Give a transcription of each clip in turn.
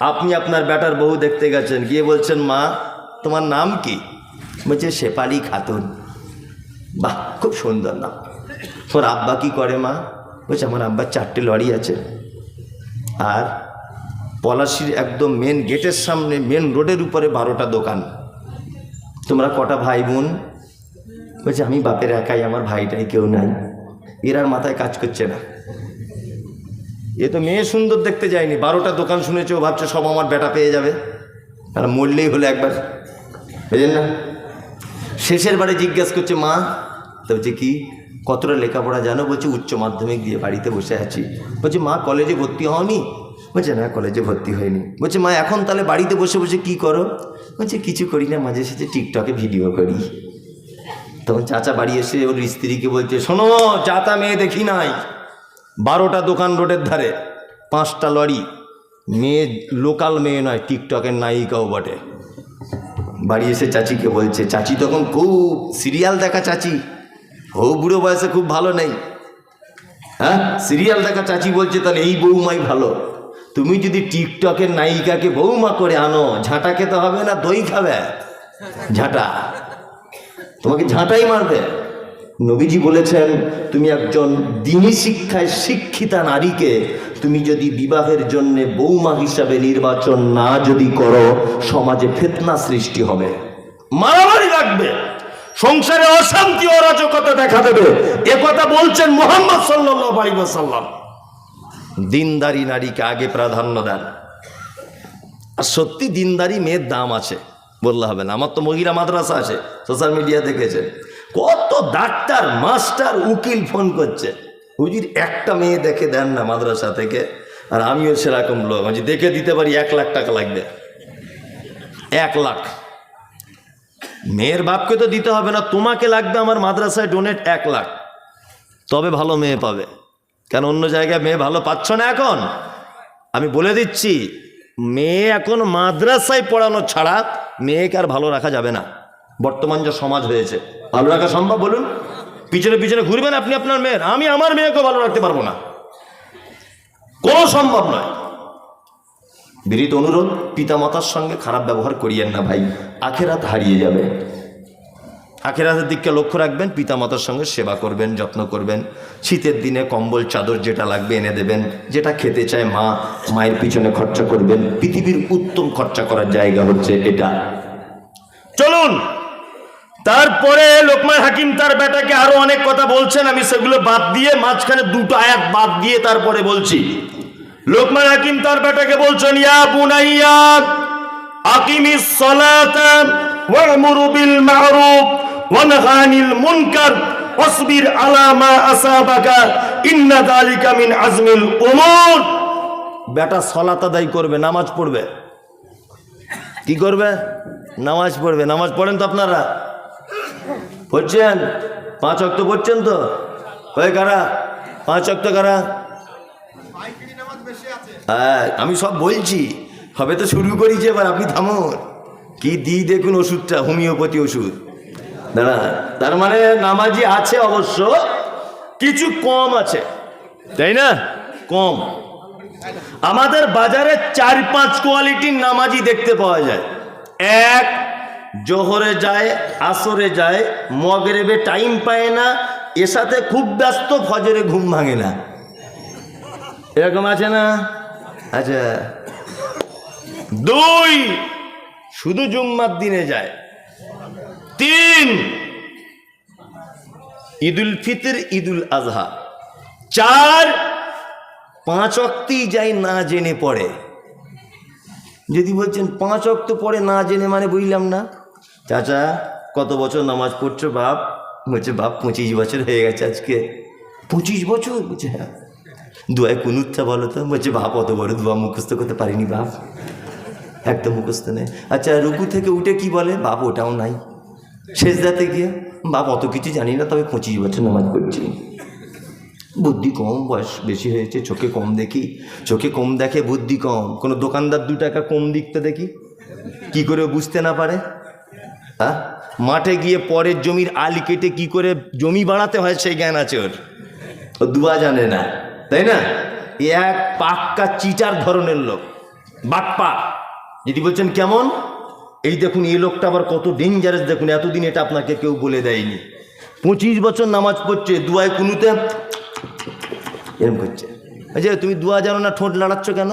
আপনি আপনার বেটার বউ দেখতে গেছেন, গিয়ে বলছেন মা তোমার নাম কি? বলছে শেফালি খাতুন। বাহ, খুব সুন্দর নাম। তোর আব্বা কি করে মা? বলছে আমার আব্বার 4টে লরি আছে, আর পলাশির একদম মেন গেটের সামনে মেন রোডের উপরে 12টা দোকান। তোমরা কটা ভাই বোন? বলছে আমি বাপের একাই, আমার ভাইটাই কেউ নাই। এর আর মাথায় কাজ করছে না। এ তো মেয়ে সুন্দর দেখতে যায়নি, 12টা দোকান শুনেছে, ও ভাবছে সব আমার বেটা পেয়ে যাবে, আর মরলেই হলো একবার, বুঝলেন না? শেষের বারে জিজ্ঞেস করছে মা, তো বলছে কি, কতটা লেখাপড়া জানো? বলছে উচ্চ মাধ্যমিক দিয়ে বাড়িতে বসে আছি। বলছে মা কলেজে ভর্তি হওনি? বলছে না, কলেজে ভর্তি হয়নি। বলছে মা এখন তাহলে বাড়িতে বসে বসে কি করো? বলছে কিছু করি না, মাঝে সাঝে টিকটকে ভিডিও করি। তখন চাচা বাড়ি এসে ওর স্ত্রীকে বলছে শোনো, চাচা মেয়ে দেখি নাই, 12টা দোকান রোডের ধারে, 5টা লরি, মেয়ে লোকাল মেয়ে নয়, টিকটকের নায়িকাও বটে। বাড়ি এসে চাচিকে বলছে, চাচি তখন খুব সিরিয়াল দেখা চাচি, ও বুড়ো বয়সে খুব ভালো নেই, হ্যাঁ সিরিয়াল দেখা চাচি বলছে তাহলে এই বৌমাই ভালো। তুমি যদি টিকটকের নায়িকাকে বৌমা করে আনো, ঝাঁটা খেতে হবে না দই খাবে? ঝাঁটা, তোমাকে ঝাঁটাই মারবে। নবীজি বলেছেন তুমি একজন দ্বীনি শিক্ষায় শিক্ষিতা নারীকে তুমি যদি বিবাহের জন্য বৌমা হিসাবে নির্বাচন না যদি করো, সমাজে ফিতনা সৃষ্টি হবে, মারামারি লাগবে, সংসারে অশান্তি অরাজকতা দেখা দেবে। একথা বলছেন মুহাম্মদ সাল্লাল্লাহু আলাইহি ওয়াসাল্লাম। দিনদারি নারীকে আগে প্রাধান্য দেন। আর সত্যি দিনদারি মেয়ের দাম আছে, বললে হবে না। আমার তো মহিলা মাদ্রাসা আছে, সোশ্যাল মিডিয়া দেখেছে, কত ডাক্তার মাস্টার উকিল ফোন করছে, হুজুর একটা মেয়ে দেখে দেন না মাদ্রাসা থেকে। আর আমিও সেরকম লোক, দেখে দিতে পারি, 1 লাখ টাকা লাগবে, 1 লাখ। মেয়ের বাপকে তো দিতে হবে না, তোমাকে লাগবে আমার মাদ্রাসায় ডোনেট 1 লাখ, তবে ভালো মেয়ে পাবে। কেন অন্য জায়গায় মেয়ে ভালো পাচ্ছ না এখন? আমি বলে দিচ্ছি, মেয়ে এখন মাদ্রাসায় পড়ানো ছাড়া মেয়েকে আর ভালো রাখা যাবে না। বর্তমান যে সমাজ হয়েছে, ভালো রাখা সম্ভব বলুন? পিছনে পিছনে ঘুরবেন আপনি আপনার মেয়ের, আমি আমার মেয়েকে ভালো রাখতে পারবো না, কোনো সম্ভব নয়। বিনীত অনুরোধ, পিতামাতার সঙ্গে খারাপ ব্যবহার করিয়েন না ভাই, আখেরাত হারিয়ে যাবে। আখেরাতের দিককে লক্ষ্য রাখবেন, পিতামাতার সঙ্গে সেবা করবেন, যত্ন করবেন। শীতের দিনে কম্বল চাদর যেটা লাগবে এনে দেবেন, যেটা খেতে চায় মা, মায়ের পিছনে খরচা করবেন। পৃথিবীর উত্তম খরচা করার জায়গা হচ্ছে এটা। চলুন, তারপরে লোকমান হাকিম তার বেটাকে আরো অনেক কথা বলছেন, আমি সেগুলো বাদ দিয়ে মাঝখানে 2টো আয়াত বাদ দিয়ে তারপরে বলছি। লোকমান হাকিম তার বেটাকে বলছেন, ইয়া বুনাইয়া আকিমিস সালাতা ওয়া'মুর বিল মা'রুফ ওয়ানহা আনিল মুনকার ওয়াসবির আলা মা আসাবাকা ইন্না যালিকা মিন আজমিল উমুর। বেটা সালাত আদায় করবে, নামাজ পড়বে। কি করবে? নামাজ পড়বে। নামাজ পড়েন তো আপনারা? পড়ছেন? 5 ওয়াক্ত পড়ছেন তো? ওই কারা 5 ওয়াক্ত কারা? হ্যাঁ, আমি সব বলছি, হবে তো শুরু করেছি, এবার আপনি থামুন। কি দিই দেখুন ওষুধটা, হোমিওপ্যাথি ওষুধ। দাঁড়া, তার মানে নামাজি আছে অবশ্য, কিছু কম আছে, তাই না? কম। আমাদের বাজারে 4-5 কোয়ালিটির নামাজি দেখতে পাওয়া যায়। 1, জোহরে যায়, আসরে যায়, মগরিবে টাইম পায় না, এর সাথে খুব ব্যস্ত, ফজরে ঘুম ভাঙে না, এরকম আছে না? আচ্ছা। 2, শুধু জুম্মার দিনে যায়। 3, ঈদুল ফিতর, ঈদুল আজহা। 4, 5 ওয়াক্তই যায় না জেনে পড়ে। যদি বলছেন 5 ওয়াক্ত পড়ে না জেনে, মানে বুঝলাম না। চাচা কত বছর নামাজ পড়ছো বাপ? বলছে বাপ 25 বছর হয়ে গেছে আজকে। 25 বছর? বলছে হ্যাঁ। দুয়ায় কুনুতটা বলো তো? বলছে বাপ অত বড় দোয়া মুখস্থ করতে পারিনি বাপ, একদম মুখস্থ নেই। আচ্ছা রুকু থেকে উঠে কি বলে? বাপ ওটাও নাই। সেজদাতে গিয়ে বাপ অত কিছু জানি না, তবে 25 বছর নামাজ পড়ছি। বুদ্ধি কম, বয়স বেশি হয়েছে, চোখে কম দেখি। চোখে কম দেখে, বুদ্ধি কম। কোনো দোকানদার 2 টাকা কম দিকতে দেখি, কি করে বুঝতে না পারে? হ্যাঁ, মাঠে গিয়ে পরের জমির আল কেটে কি করে জমি বাড়াতে হয় সেই জ্ঞান আছে ওর, ও দুয়া জানে না, তাই না? এক পাক্কা চিটার ধরনের লোক। বাটপার। যদি বলছেন কেমন, এই দেখুন এই লোকটা আবার কত ডেঞ্জারাস, দেখুন এতদিন এটা আপনাকে কেউ বলে দেয়নি। 25 বছর নামাজ পড়ছে, দুয়ায় কুনুতে এরকম করছে। আচ্ছা তুমি দুয়া জানো না, ঠোঁট লাড়াচ্ছ কেন?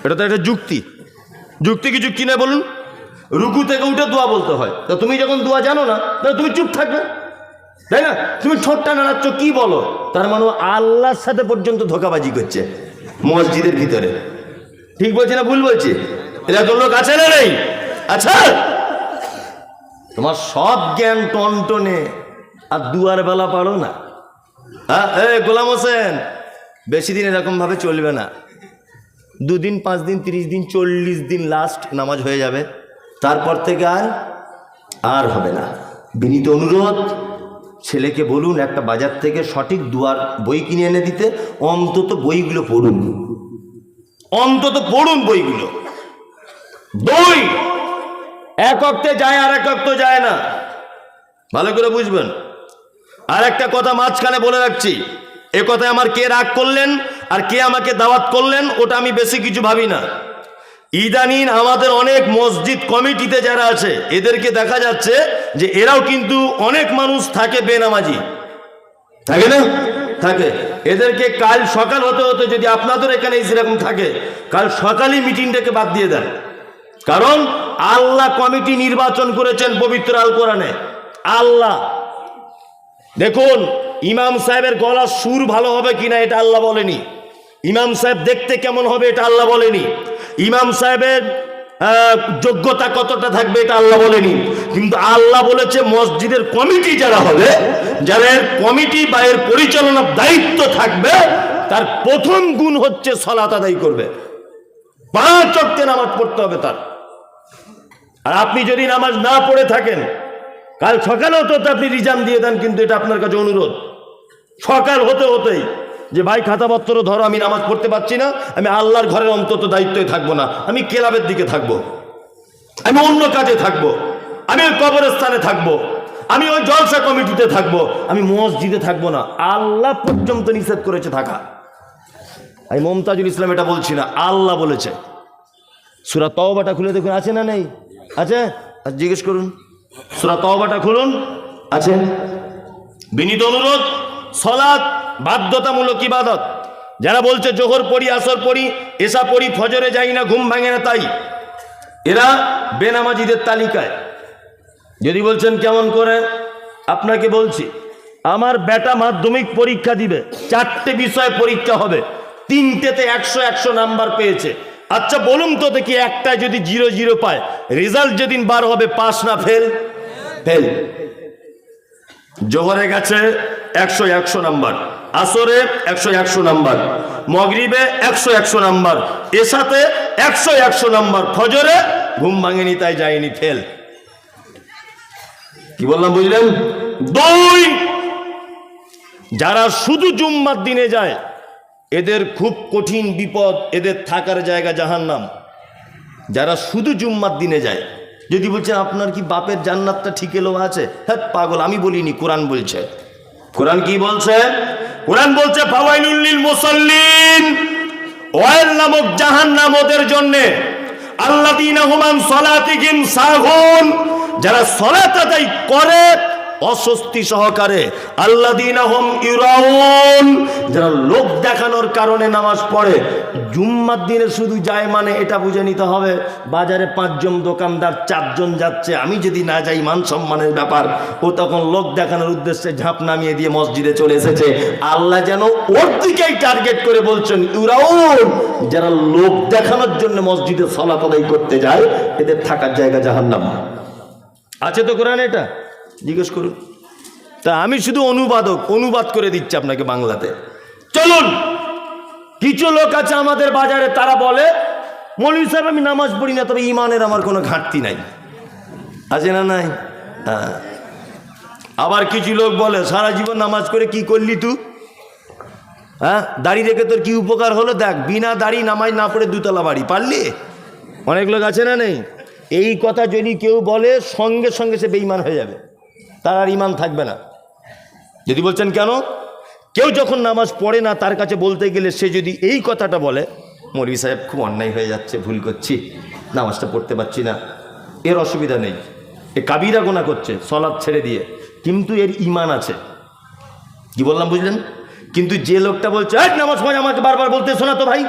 এটা তো একটা যুক্তি। যুক্তি কি যুক্তি না বলুন? রুকু থেকে উঠে দোয়া বলতে হয়, তা তুমি যখন দোয়া জানো না তাহলে তুমি চুপ থাকবে, তাই না? তুমি ঠোঁটটা নাড়াচ্ছ, কি বলো? তার মানে আল্লাহর সাথে পর্যন্ত ধোঁকাবাজি করছে মসজিদের ভিতরে। ঠিক বলছি না ভুল বলছি? এরকম লোক আছে না নেই? আচ্ছা, তোমার সব জ্ঞান টনটনে আর দুয়ার বেলা পারো না। হ্যাঁ, গোলাম হোসেন, বেশি দিন এরকম ভাবে চলবে না। 2 দিন 5 দিন 30 দিন 40 দিন লাস্ট নামাজ হয়ে যাবে, তারপর থেকে আর হবে না। বিনীত অনুরোধ, ছেলেকে বলুন একটা বাজার থেকে সঠিক দুয়ার বই কিনে এনে দিতে, অন্তত বইগুলো পড়ুন, অন্তত পড়ুন বইগুলো। বই এক অক্তে যায় আর এক অক্ত যায় না, ভালো করে বুঝবেন। আর একটা কথা মাঝখানে বলে রাখছি, এ কথায় আমার কে রাগ করলেন আর কে আমাকে দাওয়াত করলেন ওটা আমি বেশি কিছু ভাবি না। ইদানিং আমাদের অনেক মসজিদ কমিটিতে যারা আছে এদেরকে দেখা যাচ্ছে যে এরাও কিন্তু অনেক মানুষ থাকে বেনামাজি, থাকে না? থাকে। এদেরকে কাল সকাল হতে হতে, যদি আপনাদের এখানে সেরকম থাকে, কাল সকালই মিটিংটাকে বাদ দিয়ে দেন। কারণ আল্লাহ কমিটি নির্বাচন করেছেন পবিত্র আল কোরআনে। আল্লাহ দেখুন, ইমাম সাহেবের গলার সুর ভালো হবে কিনা এটা আল্লাহ বলেনি, ইমাম সাহেব দেখতে কেমন হবে এটা আল্লাহ বলেনি, ইমাম সাহেবের যোগ্যতা কতটা থাকবে এটা আল্লাহ বলেনি, কিন্তু আল্লাহ বলেছে মসজিদের কমিটি যারা হবে, যারা এর কমিটি বা এর পরিচালনার দায়িত্ব থাকবে, তার প্রথম গুণ হচ্ছে সালাত আদায় করবে, 5 ওয়াক্তে নামাজ পড়তে হবে তার। আর আপনি যদি নামাজ না পড়ে থাকেন, কাল সকালেও তো আপনি রিজার্ভ দিয়ে দেন, কিন্তু এটা আপনার কাছে অনুরোধ, সকাল হতে হতেই যে ভাই খাতাপত্র ধরো, আমি নামাজ পড়তে পারছি না, আমি আল্লাহর ঘরের অন্তত দায়িত্বে থাকবো না, আমি ক্লাবের দিকে থাকবো, আমি অন্য কাজে থাকবো, আমি ওই কবরস্থানে থাকবো, আমি ওই জলসা কমিটিতে থাকবো, আমি মসজিদে থাকবো না। আল্লাহ পর্যন্ত নিষেধ করেছে থাকা। আমি মমতাজুল ইসলাম এটা বলছি না, আল্লাহ বলেছে। সূরা তাওবাটা খুলে দেখুন, আছে না নেই? আছে? জিজ্ঞেস করুন, সূরা তাওবাটা খুলুন, আছে। বিনীত অনুরোধ, সালাত বাধ্যতামূলক ইবাদত। যারা বলছে জোহর পড়ি, আসর পড়ি, এশা পড়ি, ফজরে যাই না, ঘুম ভাঙে না, তাই এরা বেনামাজিদের তালিকায়। যদি বলছেন কেমন করে, আপনাকে বলছি, আমার বেটা মাধ্যমিক পরীক্ষা দিবে, 4টে বিষয় পরীক্ষা হবে, 3টেতে 100 নাম্বার পেয়েছে। আচ্ছা বলুন তো দেখি, একটায় যদি 0 পায়, রেজাল্ট যেদিন বার হবে পাস না ফেল? ফেল। জোহরে গেছে 100 নাম্বার, আসরে 100 নাম্বার, মগরিবে 100 নাম্বার, এশাতে 100 নাম্বার, ফজরে ঘুম ভাঙেনি তাই যায়নি, ফেল। কি বললাম বুঝলেন? 2, যারা শুধু জুম্মার দিনে যায় এদের খুব কঠিন বিপদ, এদের থাকার জায়গা জাহান্নাম। যারা শুধু জুম্মার দিনে যায়, যদি বলছেন আপনার কি বাপের জান্নাতটা ঠিক এলো আছে, হ্যাঁ পাগল, আমি বলিনি, কোরআন বলছে। কোরআন কি বলছে? কোরআন বলছে ফাওয়াইলুল লিল মুসাল্লিন, ওয়াইল নামক জাহান্নাম ওদের জন্য, আল্লাযীনা হুম আন সালাতিহিম সাহুন, যারা সালাত আদায় করে অস্বস্তি সহকারে, আল্লাযীনা হুম ইউরাউন, যারা লোক দেখানোর কারণে নামাজ পড়ে। জুম্মার দিনে শুধু যায় মানে এটা বুঝে নিতে হবে বাজারে 5 জন দোকানদার, 4 জন যাচ্ছে, আমি যদি না যাই মান সম্মানের ব্যাপার। ও তখন লোক দেখানোর উদ্দেশ্যে ঝাঁপ নামিয়ে দিয়ে মসজিদে চলে এসেছে। আল্লাহ যেন ওর দিকেই টার্গেট করে বলছেন ইউরাউন, যারা লোক দেখানোর জন্য মসজিদে সালাত আদায় করতে যায়, এদের থাকার জায়গা জাহান্নাম। আছে তো কোরআনে এটা? জিজ্ঞেস করুন। তা আমি শুধু অনুবাদ করে দিচ্ছি আপনাকে বাংলাতে। চলুন, কিছু লোক আছে আমাদের বাজারে, তারা বলে মৌলভী সাহেব আমি নামাজ পড়ি না, তবে ইমানের আমার কোনো ঘাটতি নাই। আছে না নাই? হ্যাঁ। আবার কিছু লোক বলে সারা জীবন নামাজ করে কি করলি তুই? হ্যাঁ, দাড়ি রেখে তোর কি উপকার হলো? দেখ, বিনা দাড়ি নামাজ না পড়ে 2 তলা বাড়ি পারলি। অনেক লোক আছে না নেই? এই কথা যদি কেউ বলে সঙ্গে সঙ্গে সে বেঈমান হয়ে যাবে, তার আর ইমান থাকবে না। যদি বলছেন কেন, কেউ যখন নামাজ পড়ে না তার কাছে বলতে গেলে সে যদি এই কথাটা বলে, মৌলভী সাহেব খুব অন্যায় হয়ে যাচ্ছে, ভুল করছি, নামাজটা পড়তে পারছি না, এর অসুবিধা নেই, এ কাবিরা গোনা করছে সলাৎ ছেড়ে দিয়ে, কিন্তু এর ইমান আছে। কি বললাম বুঝলেন? কিন্তু যে লোকটা বলছে নামাজ পড়ে, আমাকে বারবার বলতে শোনা তো ভাই,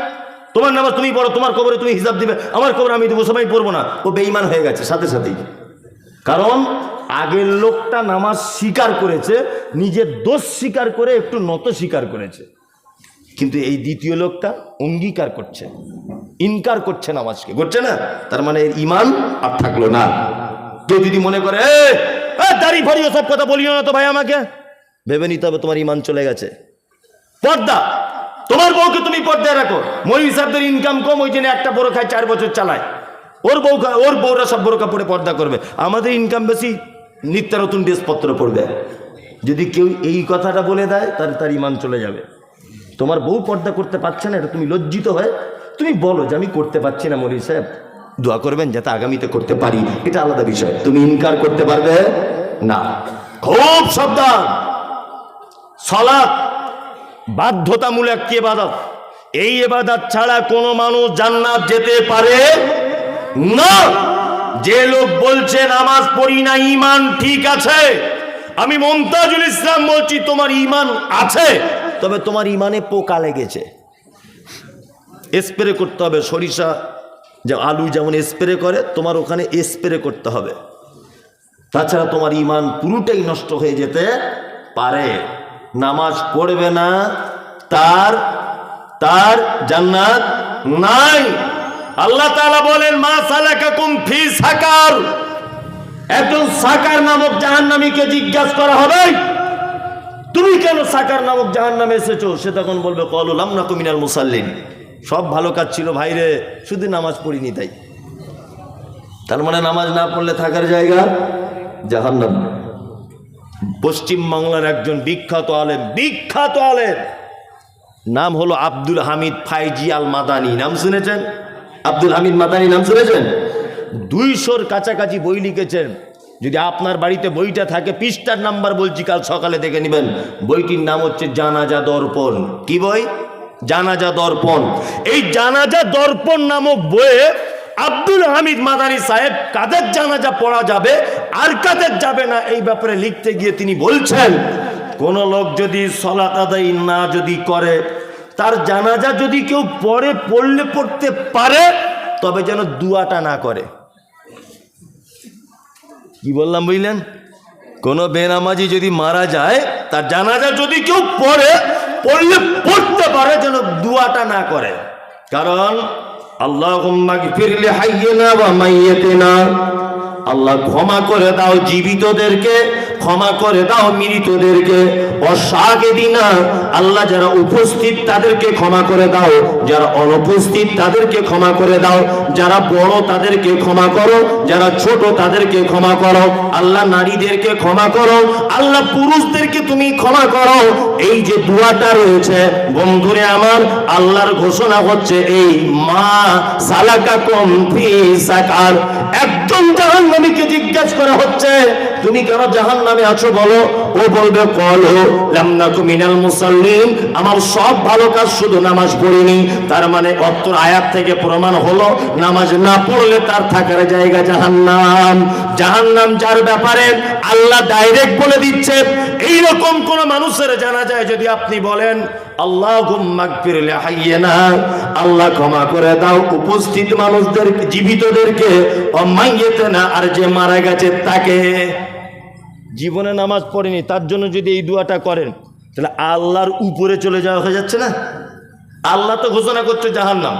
তোমার নামাজ তুমি পড়ো, তোমার কবরে তুমি হিসাব দিবে, আমার কবরে আমি দেবো, সবাই পড়বো না, ও বেঈমান হয়ে গেছে সাথে সাথেই। কারণ আগের লোকটা নামাজ স্বীকার করেছে, নিজের দোষ স্বীকার করে একটু নত স্বীকার করেছে, কিন্তু এই দ্বিতীয় লোকটা অঙ্গীকার করছে, ইনকার করছে নামাজকে, করছে না, তার মানে এর ইমান আর থাকলো না। কেউ যদি মনে করে দাড়ি ফাড়ি সব কথা বলিও না তো ভাই, আমাকে ভেবে নিতে হবে তোমার ইমান চলে গেছে। পর্দা, তোমার বউকে তুমি পর্দায় রাখো। মৌলভী সাহেবদের ইনকাম কম, ওই জন্য একটা বড় খায় 4 বছর চালায়, ওর বউরা সব বোরকা পরে পর্দা করবে, আমাদের ইনকাম বেশি, নিত্য নতুন ড্রেসপত্র পড়বে। যদি কেউ এই কথাটা বলে দেয় তার ইমান চলে যাবে। তোমার বউ পর্দা করতে পারছে না, এটা তুমি লজ্জিত হয় তুমি বলো যে আমি করতে পারছি না মৌলভী সাহেব, দোয়া করবেন যাতে আগামীতে করতে পারি, এটা আলাদা বিষয়, তুমি ইনকার করতে পারবে না। খুব সাবধান। সালাত বাধ্যতামূলক ইবাদত, এই ইবাদত ছাড়া কোনো মানুষ জান্নাত যেতে পারে না। যে লোক বলছে নামাজ পড়ি না, ঈমান ঠিক আছে, আমি মুমতাজুল ইসলাম বলছি তোমার ঈমান আছে, তবে তোমার ঈমানে পোকা লেগেছে, স্প্রে করতে হবে। সরিষা যে আলু যেমন স্প্রে করে, তোমার ওখানে স্প্রে করতে হবে, তাছাড়া তোমার ঈমান পুরোটাই নষ্ট হয়ে যেতে পারে। নামাজ পড়বে না, তার জান্নাত নাই। আল্লাহ তাআলা বলেন মা সালাকাকুম ফি সাকার, একজন সাকার নামক জাহান্নামীকে জিজ্ঞাসা করা হবে তুমি কেন সাকার নামক জাহান্নামে এসেছো? সে তখন বলবে ক্বালু লাম নাকু মিনাল মুসাল্লিন, সব ভালো কাজ ছিল ভাইরে, শুধু নামাজ পড়িনি তাই। তার মানে নামাজ না পড়লে থাকার জায়গা জাহান্নাম। পশ্চিম বাংলার একজন বিখ্যাত আলেম, নাম হলো আব্দুল হামিদ ফাইজি আল মাদানী, নাম শুনেছেন? আব্দুল হামিদ মাদানী নাম শুনেছেন? 200-র কাছাকাছি বই লিখেছেন। যদি আপনার বাড়িতে বইটা থাকে, পৃষ্ঠার নাম্বার বলছি, কাল সকালে দেখে নেবেন। বইটির নাম হচ্ছে জানাজা দর্পণ। কি বই? জানাজা দর্পণ। এই জানাজা দর্পণ নামক বইয়ে আব্দুল হামিদ মাদানী সাহেব কাদের জানাজা পড়া যাবে আর কাদের যাবে না এই ব্যাপারে লিখতে গিয়ে তিনি বলছেন, কোন লোক যদি সালাত আদায় না যদি করে, তার জানাজা যদি কেউ পড়তে পারে, তবে যেন দুয়াটা না করে। কি বললাম বুঝলেন? কোন বেনামাজি যদি মারা যায়, তার জানাজা যদি কেউ পড়তে পারে, যেন দুয়াটা না করে। কারণ আল্লাহুম্মা গফির লি হাইয়িনা ওয়া মাইয়িতিনা, আল্লাহ ক্ষমা করে দাও জীবিতদেরকে, ক্ষমা করে দাও মৃতদেরকে। অশাহিদিনা, আল্লাহ যারা উপস্থিত তাদেরকে ক্ষমা করে দাও, যারা অনুপস্থিত তাদেরকে ক্ষমা করে দাও, যারা বড় তাদেরকে ক্ষমা করো, যারা ছোট তাদেরকে ক্ষমা করো। আল্লাহ নারীদেরকে ক্ষমা করো, আল্লাহ পুরুষদেরকে তুমি ক্ষমা করো। এই যে দোয়াটা রয়েছে বন্ধুরে আমার, আল্লাহর ঘোষণা হচ্ছে এই মা সালাকাকুম ফি সাকার। একজন জাহান্নামীকে জিজ্ঞাসা করা হচ্ছে তুমি কেন জাহান্নামে আছো বলো, ও বলবে ক্বালু লাম নাকু মিনাল মুসাল্লিন, আমার সব ভালো কাজ, শুধু নামাজ পড়িনি। তার মানে অত্র আয়াত থেকে প্রমাণ হলো নামাজ না পড়লে তার থাকার জায়গা জাহান্নাম। জাহান্নাম যার ব্যাপারে আল্লাহ ডাইরেক্ট বলে দিচ্ছে, এইরকম কোন মানুষের জানা যায় যদি আপনি বলেন আল্লাহুম্মা গফির লি হাইয়িনা, আল্লাহ ক্ষমা করে দাও উপস্থিত মানুষদের, জীবিতদেরকে, ও মাইয়িতিনা, আর যে মারা গেছে তাকে। জীবনে নামাজ পড়েনি তার জন্য যদি এই দোয়াটা করেন, তাহলে আল্লাহর উপরে চলে যাওয়া হয়ে যাচ্ছে না? আল্লাহ তো ঘোষণা করছে জাহান্নাম,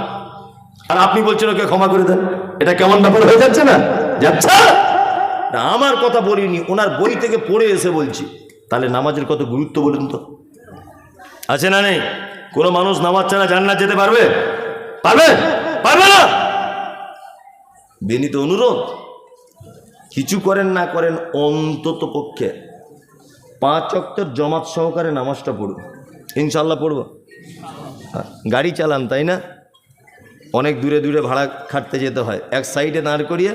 আর আপনি বলছেন ওকে ক্ষমা করে দেন। এটা কেমন ব্যাপার হয়ে যাচ্ছে না? যাচ্ছে না। আমার কথা বলিনি, ওনার বই থেকে পড়ে এসে বলছি। তাহলে নামাজের কত গুরুত্ব বলুন তো, আছে না নেই? কোনো মানুষ নামাজ ছাড়া জান্নাত যেতে পারবে? পারবে না। বিনীত অনুরোধ, কিছু করেন না করেন, অন্তত পক্ষে 5 ওয়াক্তের জামাত সহকারে নামাজটা পড়ুন। ইনশাল্লাহ পড়ব। গাড়ি চালান তাই না, অনেক দূরে দূরে ভাড়া খাটতে যেতে হয়, এক সাইডে দাঁড় করিয়ে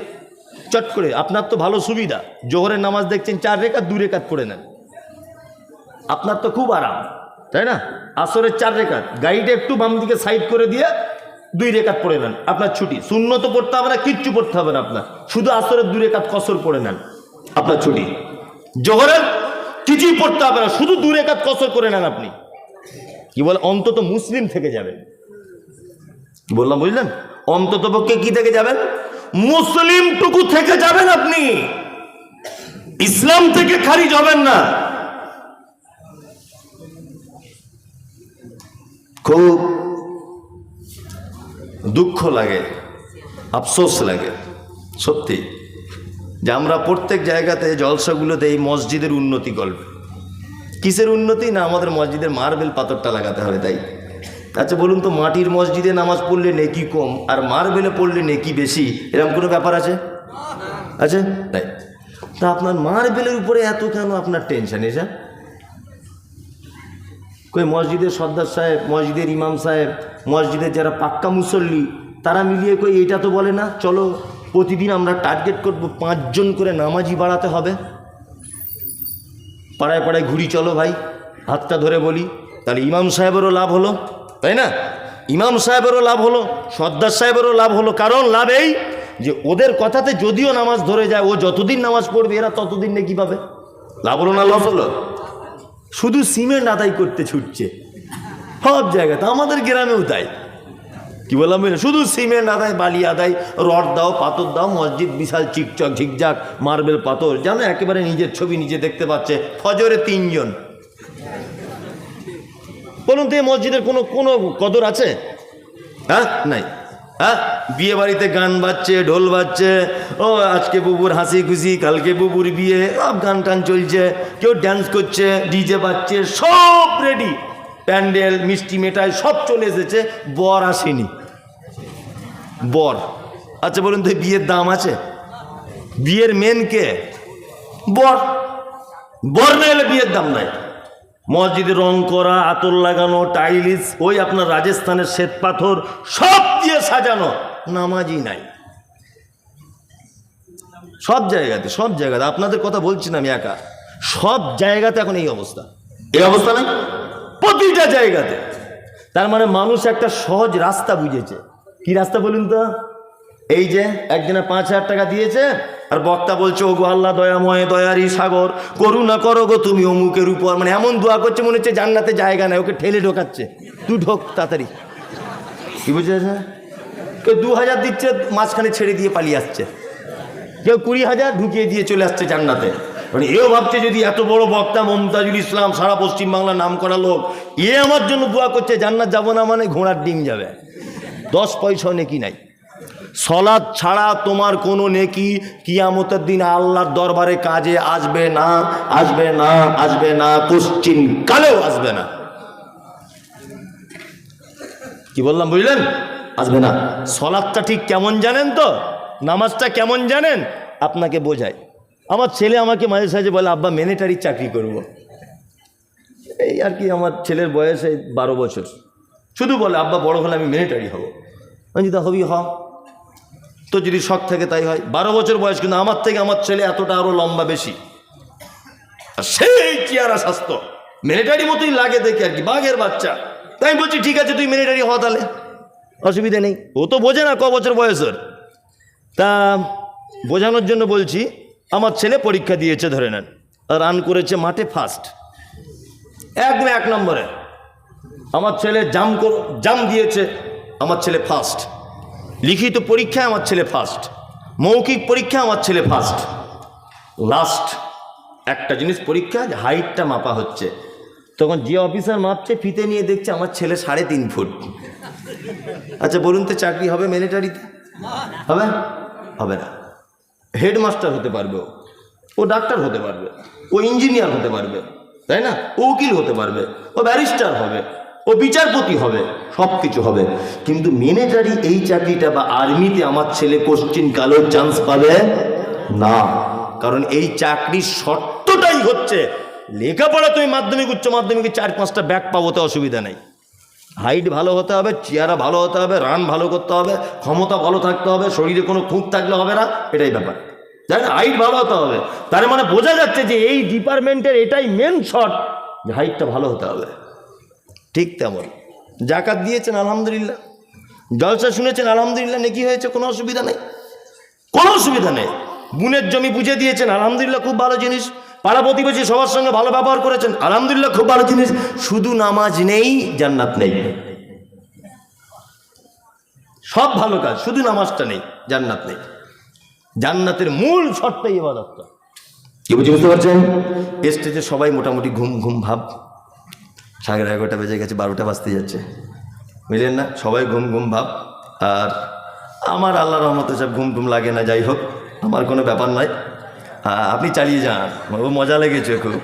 চট করে, আপনার তো ভালো সুবিধা, জোহরের নামাজ দেখছেন 4 রেখাত 2 রেখাত পড়ে নেন, আপনার তো খুব আরাম, তাই না? আসরের 4 রেখাত, গাড়িটা একটু বাম দিকে সাইড করে দিয়ে 2 রেকাত পড়ে নেন, আপনার ছুটি। সুন্নত পড়তে হবে না, কিচ্ছু পড়তে হবে না আপনার, শুধু আসরের 2 রেকাত কসর পড়ে নেন, আপনার ছুটি। জোহরের কিছুই পড়তে হবে না, শুধু 2 রেকাত কসর করে নেন আপনি। কি বলে, অন্তত মুসলিম থেকে যাবেন। কি বললাম বুঝলেন? অন্তত পক্ষে কি থেকে যাবেন? মুসলিম টুকু থেকে যাবেন আপনি, ইসলাম থেকে খারিজ হবেন না। খুব দুঃখ লাগে, আফসোস লাগে সত্যি, যে আমরা প্রত্যেক জায়গাতে জলসাগুলোতে এই মসজিদের উন্নতি করবে। কিসের উন্নতি? না আমাদের মসজিদের মার্বেল পাথরটা লাগাতে হবে, তাই। আচ্ছা বলুন তো, মাটির মসজিদে নামাজ পড়লে নেকি কম আর মার্বেলে পড়লে নেকি বেশি, এরকম কোনো ব্যাপার আছে? আছে তাই। তা আপনার মার্বেলের উপরে এত কেন আপনার টেনশন এসে? কই মসজিদের সর্দার সাহেব, মসজিদের ইমাম সাহেব, মসজিদের যারা পাক্কা মুসল্লি, তারা মিলিয়ে কই এইটা তো বলে না, চলো প্রতিদিন আমরা টার্গেট করব 5 জন করে নামাজি বাড়াতে হবে, পাড়ায় পাড়ায় ঘুরি, চলো ভাই হাতটা ধরে বলি, তাহলে ইমাম সাহেবেরও লাভ হলো, তাই না? ইমাম সাহেবেরও লাভ হলো, সর্দার সাহেবেরও লাভ হলো। কারণ লাভ এই যে ওদের কথাতে যদিও নামাজ ধরে যায়, ও যতদিন নামাজ পড়বে এরা ততদিন নাকি পাবে। লাভ হলো না লস হলো? শুধু সিমেন্ট আদায় করতে ছুটছে সব জায়গাতে, আমাদের গ্রামেও তাই। কি বললাম, শুধু সিমেন্ট আদায়, বালি আদায়, রড দাও, পাথর দাও, মসজিদ বিশাল চিকচক ঝিকঝাক মার্বেল পাথর, জানো একেবারে নিজের ছবি নিজে দেখতে পাচ্ছে। ফজরে 3 জন, বলুন তো এই মসজিদের কোনো কোনো কদর আছে? হ্যাঁ, নাই। হ্যাঁ, বিয়ে বাড়িতে গান বাজছে, ঢোল বাজছে, ও আজকে বুবুর হাসি খুশি, কালকে বুবুর বিয়ে, সব গান টান চলছে, কেউ ড্যান্স করছে, ডিজে বাজছে, সব রেডি, প্যান্ডেল মিষ্টি মেটাই সব চলে এসেছে, বর আসেনি। বর, আচ্ছা বলুন তো বিয়ের দাম আছে? বিয়ের মেন কে? বর। বর না এলে বিয়ের দাম নাই। মসজিদে রং করা, আতর লাগানো, টাইলস, ওই আপনার রাজস্থানের শ্বেত পাথর সব দিয়ে সাজানো, নামাজই নাই সব জায়গাতে। সব জায়গাতে, আপনাদের কথা বলছি না আমি একা, সব জায়গাতে এখন এই অবস্থা। এই অবস্থা নাই প্রতিটা জায়গাতে। তার মানে মানুষ একটা সহজ রাস্তা বুঝেছে। কি রাস্তা বলুন তো? এই যে একজনে 5,000 টাকা দিয়েছে আর বক্তা বলছে, ও গো আল্লাহ দয়াময়, দয়ারই সাগর, করুণা করো গো তুমি অমুকের উপর, মানে এমন দোয়া করছে মনে হচ্ছে জান্নাতে জায়গা নাই, ওকে ঠেলে ঢোকাচ্ছে, তুই ঢোক তাড়াতাড়ি। কি বুঝেছে? কেউ 2,000 দিচ্ছে, মাঝখানে ছেড়ে দিয়ে পালিয়ে আসছে, কেউ 20,000 ঢুকিয়ে দিয়ে চলে আসছে জান্নাতে। মানে এও ভাবছে যদি এত বড় বক্তা মমতাজুল ইসলাম, সারা পশ্চিমবাংলার নাম করা লোক, এ আমার জন্য দোয়া করছে জান্নাত যাবো না, মানে ঘোড়ার ডিম যাবে। 10 পয়সা নেকি নাই। সলাৎ ছাড়া তোমার কোনো নেকি কিয়ামতের দিন আল্লাহর দরবারে কাজে আসবে না, আসবে না, আসবে না, কোশ্চিন কালেও আসবে না। কি বললাম বুঝলেন? আসবে না। সলাৎটা ঠিক কেমন জানেন তো? নামাজটা কেমন জানেন? আপনাকে বোঝায়। আমার ছেলে আমাকে মাঝে সাঝে বলে, আব্বা মিলিটারির চাকরি করব। এই আর কি, আমার ছেলের বয়স 12 বছর, শুধু বলে আব্বা বড় হলে আমি মিলিটারি হব। আমি যদি হবি হ, তো যদি শখ থেকে তাই হয়। 12 বছর বয়স, কিন্তু আমার থেকে আমার ছেলে এতটা আরো লম্বা বেশি, আর সেই চেয়ারা স্বাস্থ্য, মিলিটারি মতোই লাগে দেখে আর কি, বাঘের বাচ্চা। তাই আমি বলছি ঠিক আছে তুই মিলিটারি হ, তাহলে অসুবিধা নেই। ও তো বোঝে না ক বছর বয়সের। তা বোঝানোর জন্য বলছি, আমার ছেলে পরীক্ষা দিয়েছে, ধরে নেন রান করেছে মাঠে ফার্স্ট, একদম 1 নম্বরে। আমার ছেলে জাম দিয়েছে, আমার ছেলে ফার্স্ট। লিখিত পরীক্ষায় আমার ছেলে ফার্স্ট, মৌখিক পরীক্ষায় আমার ছেলে ফার্স্ট। লাস্ট একটা জিনিস পরীক্ষা, হাইটটা মাপা হচ্ছে, তখন যে অফিসার মাপছে ফিতে নিয়ে দেখছে আমার ছেলে 3.5 ফুট। আচ্ছা বলুন তো চাকরি হবে মিলিটারিতে? হবে? হবে না। হেডমাস্টার হতে পারবে, ও ডাক্তার হতে পারবে, ও ইঞ্জিনিয়ার হতে পারবে, তাই না? ও উকিল হতে পারবে, ও ব্যারিস্টার হবে, ও বিচারপতি হবে, সব কিছু হবে। কিন্তু মিলিটারি এই চাকরিটা বা আর্মিতে আমার ছেলে কোশ্চিন কালেও চান্স পাবে না। কারণ এই চাকরির শর্তটাই হচ্ছে লেখাপড়া তুমি মাধ্যমিক উচ্চ মাধ্যমিকে 4-5টা ব্যাক পাবো, তো অসুবিধা নেই। হাইট ভালো হতে হবে, চেহারা ভালো হতে হবে, রান ভালো করতে হবে, ক্ষমতা ভালো থাকতে হবে, শরীরে কোনো খুঁত থাকলে হবে না, এটাই ব্যাপার। তাই না? হাইট ভালো হতে হবে, তার মানে বোঝা যাচ্ছে যে এই ডিপার্টমেন্টের এটাই মেন শর্ট, যে হাইটটা ভালো হতে হবে। ঠিক তেমন জাকাত দিয়েছেন আলহামদুলিল্লাহ, জলসা শুনেছেন, আলহামদুলিল্লাহ নেকি হয়েছে, কোনো অসুবিধা নেই, কোনো অসুবিধা নেই। বোনের জমি বুঝে দিয়েছেন, আলহামদুলিল্লাহ খুব ভালো জিনিস। পাড়া প্রতিবেশী সবার সঙ্গে ভালো ব্যবহার করেছেন, আলহামদুলিল্লাহ খুব ভালো জিনিস। শুধু নামাজ নেই, জান্নাত নেই। সব ভালো কাজ, শুধু নামাজটা নেই, জান্নাত নেই। জান্নাতের মূল শর্তই ইবাদতটা। কি বুঝতে পারছেন? স্টেজে সবাই মোটামুটি ঘুম ঘুম ভাব, 11:30 বেজে গেছে, 12টা বাজতে যাচ্ছে, বুঝলেন না? সবাই ঘুম ঘুম ভাব। আর আমার আল্লাহ রহমতে সব ঘুম টুম লাগে না, যাই হোক, আমার কোনো ব্যাপার নয়। হ্যাঁ, আপনি চালিয়ে যান, ও মজা লেগেছে খুব।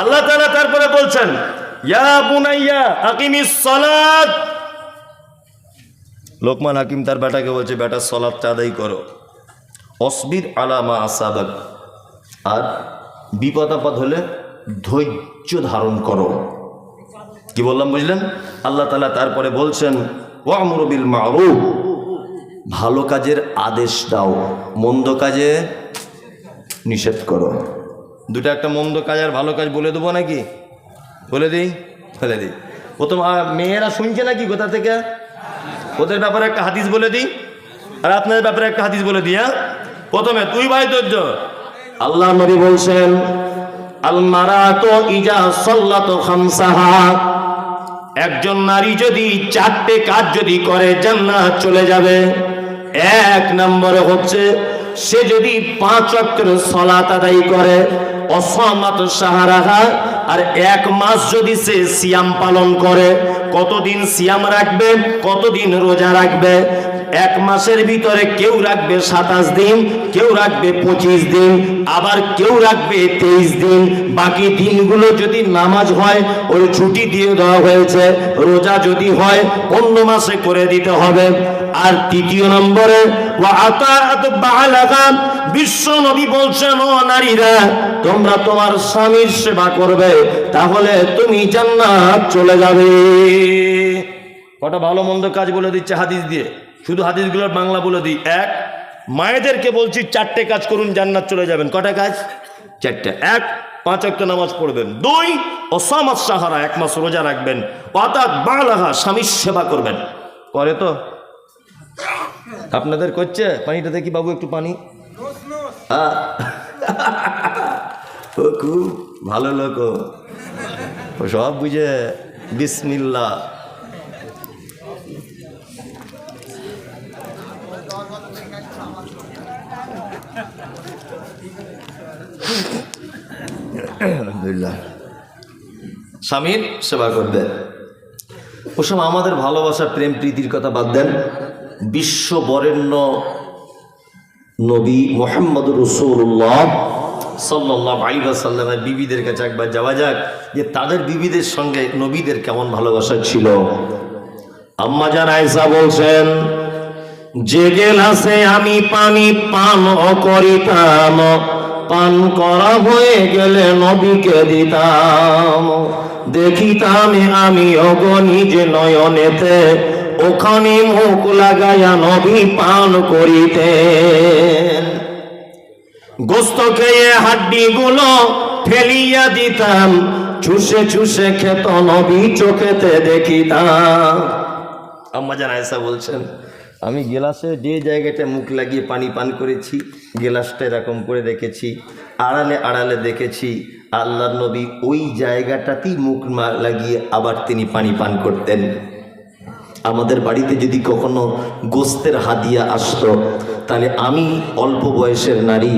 আল্লাহ তাআলা তারপরে বলছেন, ইয়া বুনাইয়া আকিমিস সালাত। লোকমান হাকিম তার বেটাকে বলছে, বেটা সালাতটা আদায় করো। অসবির আলা মা আসাবাক, আর বিপদ আপদ হলে ধৈর্য ধারণ করো। কি বললাম বুঝলেন? আল্লাহ তাআলা তারপরে বলছেন, ওয়ামুরু বিল মারুফ, ভালো কাজের আদেশ দাও, মন্দ কাজে নিষেধ করো। দুটো, একটা মন্দ কাজ আর ভালো কাজ বলে দেবো নাকি? বলে দিই, বলে দিই। প্রথম মেয়েরা শুনছে নাকি কোথা থেকে? ওদের ব্যাপারে একটা হাদিস বলে দিই, আর আপনাদের ব্যাপারে একটা হাদিস বলে দিই। প্রথমে তুই ভাই ধৈর্য। আল্লাহ নবী বলছেন, আল মারাতু ইজা সাল্লাতু খামসাহা, একজন নারী যদি 4টে কাজ যদি করে জান্নাত চলে যাবে। 1 নম্বরে হচ্ছে সে যদি 5 ওয়াক্তের সালাত আদায় করে, অসামাত শাহরাহা, আর 1 মাস যদি সে সিয়াম পালন করে। কতদিন সিয়াম রাখবে, কতদিন রোজা রাখবে? 1 মাসের ভিতরে কেউ রাখবে 27 দিন, কেউ রাখবে 25 দিন, আবার কেউ রাখবে 23 দিন। বাকি দিনগুলো যদি নামাজ হয় ওর ছুটি দিয়ে দেওয়া হয়েছে, রোজা যদি হয় অন্য মাসে করে দিতে হবে। আর 3 নম্বরে ওয়া আতাআত বালাগা, বিশ্ব নবী বলছেন, ও নারীরা তোমরা তোমার স্বামীর সেবা করবে, তাহলে তুমি জান্নাত চলে যাবে। কটা ভালো মন্দ কাজ বলে দিচ্ছে হাদিস দিয়ে, শুধু হাদিসগুলোর বাংলা বলে দিই। 1, মায়েদেরকে বলছি 4টে কাজ করুন, জান্নাত চলে যাবেন। কটা কাজ? 4টে। 1, 5 ওয়াক্ত নামাজ পড়বেন। 2, অসামাত সাহারা, 1 মাস রোজা রাখবেন। আতাত বালাগা, স্বামীর সেবা করবেন। করে তো? আপনাদের করছে? পানিটা দেখি বাবু, একটু পানি। ও খুব ভালো লোক, ও সব বুঝে। বিসমিল্লাহ। আলহামদুলিল্লাহ। স্বামীর সেবা করবে। ওসব আমাদের ভালোবাসা প্রেম প্রীতির কথা বাদ দেন। বিশ্ব বরেণ্য নবী মুহাম্মদুর রাসূলুল্লাহ সাল্লাল্লাহু আলাইহি ওয়াসাল্লামের বিবিদের কাছে একবার যাওয়া যাক, যে তাদের বিবিদের সঙ্গে নবীদের কেমন ভালোবাসা ছিল। আম্মা জান আয়েশা বলছেন, যে গেলাসে আমি পানি পান করিতাম, পান করা হয়ে গেলে নবীকে দিতাম। দেখিতাম আমি অগণিজ নয়নেতে, ওখানে মুখ লাগাইয়া নবী পান করিতেন। গোস্ত খেয়ে হাড্ডি গুলো ফেলিয়া দিতাম, চুষে চুষে খেত নবী চোখেতে দেখিতাম। আম্মা জান আয়েশা বলছেন, আমি গেলাসে যে জায়গাটা মুখ লাগিয়ে পানি পান করেছি, গেলাসটা এরকম করে রেখেছি, আড়ালে আড়ালে দেখেছি আল্লাহর নবী ওই জায়গাটাতেই মুখ লাগিয়ে আবার তিনি পানি পান করতেন। আমাদের বাড়িতে যদি কখনো গোস্তের হাদিয়া আসতো, তাহলে আমি অল্প বয়সের নারী,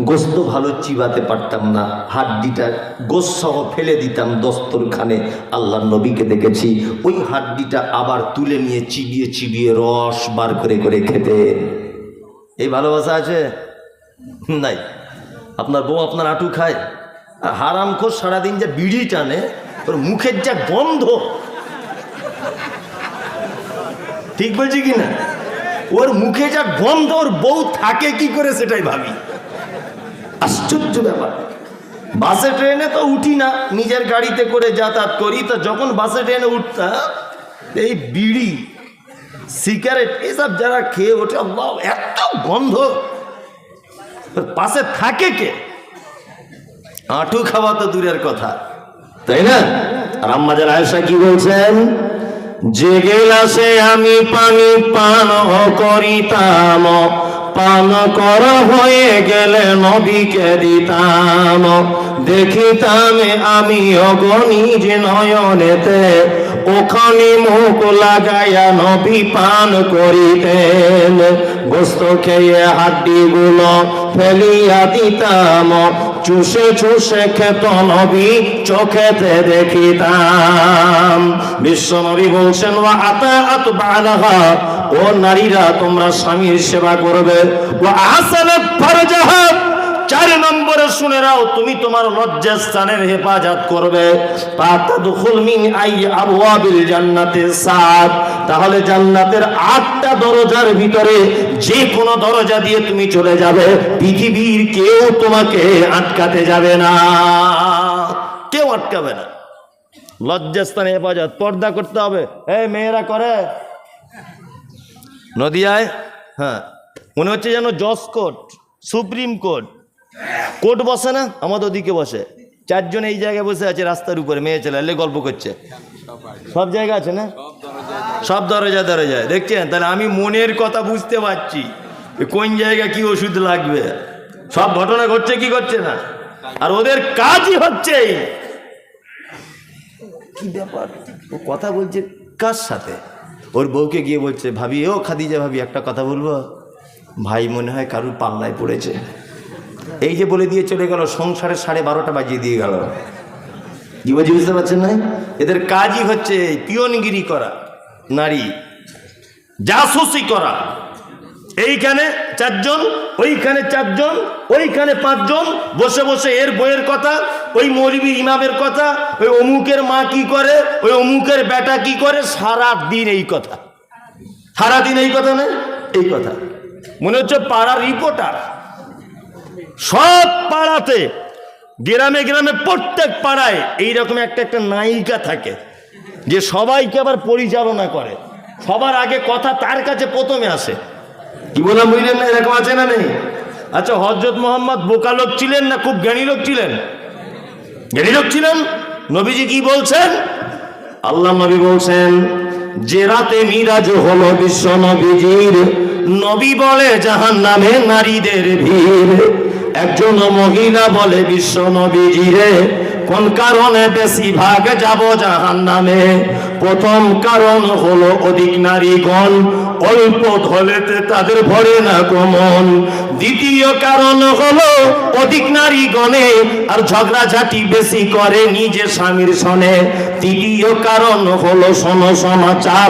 গোস্ত ভালো চিবাতে পারতাম না, হাড্ডিটা গোস্ত সহ ফেলে দিতাম দস্তরখানে। আল্লাহর নবীকে দেখেছি ওই হাড্ডিটা আবার তুলে নিয়ে চিবিয়ে চিবিয়ে রস বার করে করে খেতে। এই ভালোবাসা আছে? নাই। আপনার বউ আপনার আঁটু খায়, আর হারামখোর সারাদিন যে বিড়ি টানে, ওর মুখের যা গন্ধ, ঠিক বলছি কিনা? ওর মুখে যা গন্ধ, ওর বউ থাকে কি করে সেটাই ভাবি। আশ্চর্য ব্যাপার। বাসে ট্রেনে তো উঠি না, নিজের গাড়িতে করে যাতায়াত করি, তো যখন বাসে ট্রেনে উঠতাম এই বিড়ি সিগারেট এসব যারা খেয়ে ওঠে, এত গন্ধ, পাশে থাকে কে? আঁটু খাওয়া তো দূরের কথা, তাই না? আর আম্মা জান আয়েশা কি বলছেন? যে গেলাসে আমি পানি পান করিতাম, পান করা হয়ে গেলে নবীকে দিতাম। দেখিতাম আমি অগণিজ নয়নেতে, ওখানে মুখ লাগাইয়া নবী পান করিতেন। গোস্ত খেয়ে হাড্ডিগুলো ফেলিয়া দিতাম, চুষে চুষে খেত নবী চোখেতে দেখিতাম। বিশ্ব নবী বলছেন ওয়া আতাআত বা'লাহা, ও নারীরা তোমরা স্বামীর সেবা করবে। ওয়া আহসানাত ফারজাহা, 4 নম্বরে শুনে নাও, তুমি তোমার লজ্জাস্থানের হেফাজত করবে। ফাতাদখুল মিন আই আবওয়াবিল জান্নাতি সাত, তাহলে জান্নাতের 8টা দরজার ভিতরে যে কোনো দরজা দিয়ে তুমি চলে যাবে, পৃথিবীর কেউ তোমাকে আটকাতে যাবে না, কেউ আটকাবে না। লজ্জাস্থানে হেফাজত, পর্দা করতে হবে। এই মেয়েরা করে নদিয়ায়, হ্যাঁ মনে হচ্ছে যেন জজ কোর্ট, সুপ্রিম কোর্ট, কোর্ট বসে না আমাদের ওদিকে বসে, 4 জন এই জায়গায় বসে আছে রাস্তার উপরে, মেয়ে ছেলে এলে গল্প করছে। সব জায়গা আছে না, সব দরজা দরজায় দেখছেন। তাহলে আমি মনের কথা বুঝতে পারছি কোন জায়গায় কি ওষুধ লাগবে। সব ঘটনা ঘটছে কি ঘটছে না, আর ওদের কাজই হচ্ছে কি ব্যাপার, ও কথা বলছে কার সাথে, ওর বউকে গিয়ে বলছে ভাবি, ও খাদিজা ভাবি একটা কথা বলবো, ভাই মনে হয় কারুর পাল্লায় পড়েছে। এই যে বলে দিয়ে চলে গেল, সংসারে 12:30 বাজিয়ে দিয়ে গেল। কি বলছি বুঝতে পারছেন না? এদের কাজই হচ্ছে পিয়নগিরি করা, নারী জাসুসি করা। এইখানে 4 জন, ওইখানে 4 জন, ওইখানে 5 জন বসে বসে এর বইয়ের কথা, ওই মৌলবী ইমামের কথা, ওই অমুকের মা কি করে, ওই অমুকের বেটা কি করে, সারা দিন এই কথা, সারাদিন এই কথা না, এই কথা। মনে হচ্ছে পাড়ার রিপোর্টার। সব পাড়াতে, গ্রামে গ্রামে, প্রত্যেক পাড়ায় এইরকম একটা একটা নায়িকা থাকে, যে সবাইকে আবার পরিচালনা করে। সবার আগে কথা তার কাছে প্রথমে আসে। কি বললাম বুঝলেন না? এরকম আছে না নেই? আচ্ছা, হযরত মুহাম্মদ বোকা লোক ছিলেন না খুব জ্ঞানী লোক ছিলেন? জ্ঞানী লোক ছিলেন। নবীজি কি বলছেন? আল্লাহ নবী বলছেন, যে রাতে মিরাজ হলো বিশ্ব নবীজির, নবী বলে জাহান্নামে নারীদের ভিড়। একজন মহিলা বলে বিশ্ব নবীজিরে, কোন কারণে বেশি ভাগ যাব জাহান্নামে? প্রথম কারণ হলো অধিক নারীগণ, অল্প ধলেতে তাদের ভরে না গমন। দ্বিতীয় কারণ হলো অধিক নারীগণে আর ঝগড়াঝাটি বেশি করে নিজে স্বামীর সনে। তৃতীয় কারণ হলো শোনো সমাচার,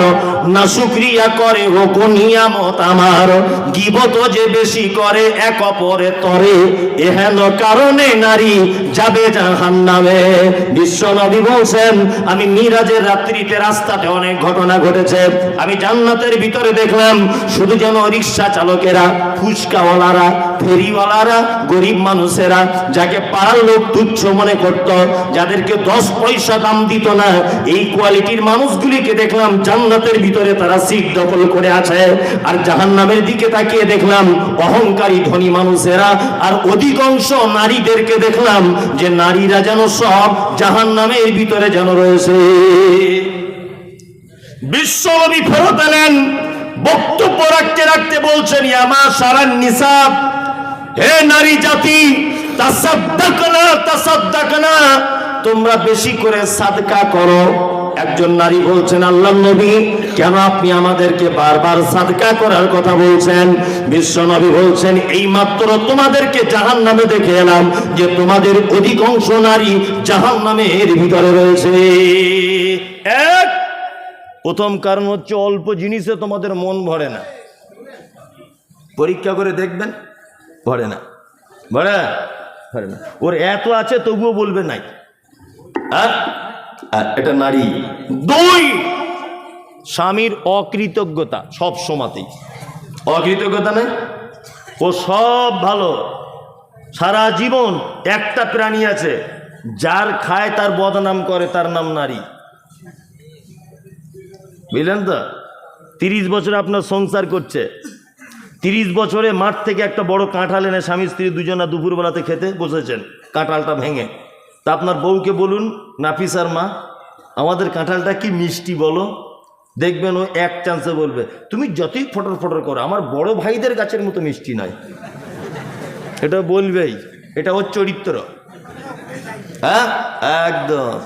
না শুকরিয়া করে ও নিয়ামত আমার। গীবত যে বেশি করে এক অপরের তরে, এহেন কারণে নারী যাবে জাহান্নামে। বিশ্ব নবী বলছেন, আমি মিরাজের রাত্রিতে রাস্তাতে অনেক ঘটনা ঘটেছে, আমি জান্নাতের ভিতরে দেখলাম শুধু যেন রিক্সা চালকেরা, ফুচকাওয়ালারা, ফেরিওয়ালারা, গরিব মানুষেরা, যাকে পাড়ার লোক তুচ্ছ মনে করত, যাদেরকে 10 পয়সা দাম দিত না, এই কোয়ালিটির মানুষগুলিকে দেখলাম জান্নাতের ভিতরে তারা সিট দখল করে আছে। আর জাহান্নামের দিকে তাকিয়ে দেখলাম অহংকারী ধনী মানুষেরা, আর অধিকাংশ নারীদেরকে দেখলাম যে নারীরা যেন সব জাহান্নামের ভিতরে যেন রয়েছে। বিশ্বনবী ফেরত এলেন, বক্তব্য রাখতে রাখতে বলছেন, ইয়া মাশারান নিসা, হে নারী জাতি, তাসাদদাকনা তাসাদদাকনা, তোমরা বেশি করে সাদকা করো। একজন নারী বলছেন, আল্লাহর নবী, কেন আপনি আমাদেরকে বারবার সাদকা করার কথা বলছেন? বিশ্ব নবী বলছেন, এই মাত্র তোমাদেরকে জাহান্নামে দেখে এলাম যে তোমাদের অধিকাংশ নারী জাহান্নামের ভিতরে রয়েছে। এক প্রথম কারণ হচ্ছে অল্প জিনিসে তোমাদের মন ভরে না। পরীক্ষা করে দেখবেন, ভরে না, ভরে না, ভরে না। ওর এত আছে তবুও বলবে নাই। এটা নারী। 2, স্বামীর অকৃতজ্ঞতা। সব সময়তেই অকৃতজ্ঞতা নেই, ও সব ভালো। সারা জীবন একটা প্রাণী আছে, যার খায় তার বদনাম করে, তার নাম নারী। বুঝলেন তো? 30 বছরে আপনার সংসার করছে, 30 বছরে মাঠ থেকে একটা বড় কাঁঠাল এনে স্বামী স্ত্রী দুজনা দুপুরবেলাতে খেতে বসেছেন, কাঁঠালটা ভেঙে। তা আপনার বউকে বলুন, নাফিসার মা, আমাদের কাঁঠালটা কি মিষ্টি বলো। দেখবেন ও এক চান্সে বলবে তুমি যতই ফটর ফটর করো আমার বড় ভাইদের গাছের মতো মিষ্টি নয়। এটা বলবেই, এটা ওর চরিত্র। হ্যাঁ একদম।